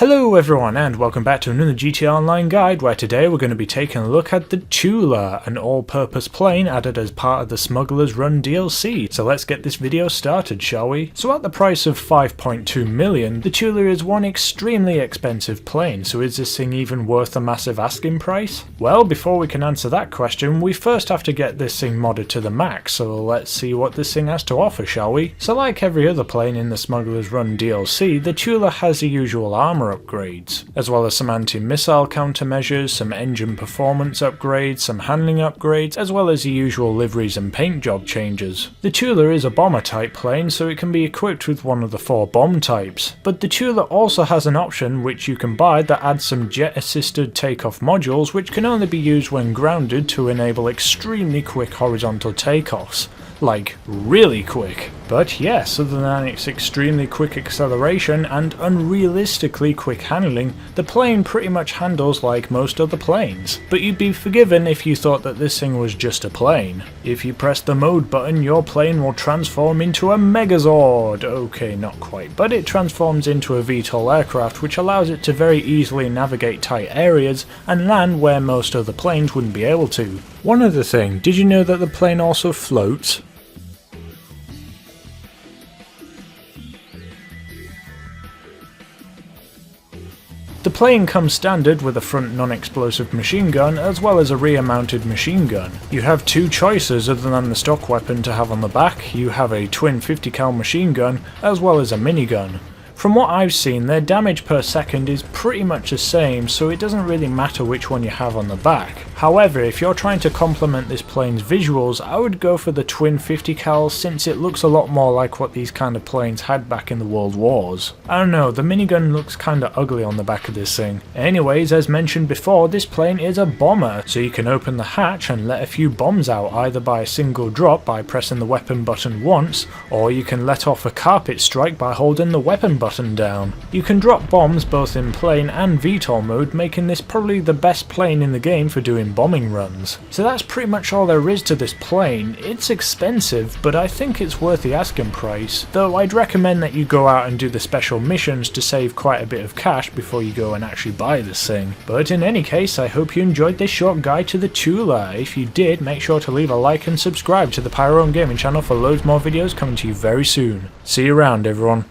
Hello everyone and welcome back to another GTA Online guide, where today we're going to be taking a look at the Tula, an all-purpose plane added as part of the Smuggler's Run DLC. So let's get this video started, shall we? So at the price of 5.2 million, the Tula is one extremely expensive plane, so is this thing even worth a massive asking price? Well, before we can answer that question, we first have to get this thing modded to the max, so let's see what this thing has to offer, shall we? So like every other plane in the Smuggler's Run DLC, the Tula has the usual armor upgrades, as well as some anti-missile countermeasures, some engine performance upgrades, some handling upgrades, as well as the usual liveries and paint job changes. The Tula is a bomber type plane, so it can be equipped with one of the 4 bomb types, but the Tula also has an option which you can buy that adds some jet assisted takeoff modules which can only be used when grounded to enable extremely quick horizontal takeoffs. Like, really quick. But yes, other than its extremely quick acceleration and unrealistically quick handling, the plane pretty much handles like most other planes. But you'd be forgiven if you thought that this thing was just a plane. If you press the mode button, your plane will transform into a Megazord. Okay, not quite, but it transforms into a VTOL aircraft which allows it to very easily navigate tight areas and land where most other planes wouldn't be able to. One other thing, did you know that the plane also floats? The plane comes standard with a front non-explosive machine gun as well as a rear mounted machine gun. You have 2 choices other than the stock weapon to have on the back. You have a twin 50 cal machine gun as well as a minigun. From what I've seen, their damage per second is pretty much the same, so it doesn't really matter which one you have on the back. However, if you're trying to complement this plane's visuals, I would go for the twin 50 cal since it looks a lot more like what these kind of planes had back in the World Wars. I don't know, the minigun looks kinda ugly on the back of this thing. Anyways, as mentioned before, this plane is a bomber, so you can open the hatch and let a few bombs out either by a single drop by pressing the weapon button once, or you can let off a carpet strike by holding the weapon button down. You can drop bombs both in plane and VTOL mode, making this probably the best plane in the game for doing bombing runs. So that's pretty much all there is to this plane. It's expensive, but I think it's worth the asking price, though I'd recommend that you go out and do the special missions to save quite a bit of cash before you go and actually buy this thing. But in any case, I hope you enjoyed this short guide to the Tula. If you did, make sure to leave a like and subscribe to the Pyro Gaming channel for loads more videos coming to you very soon. See you around, everyone.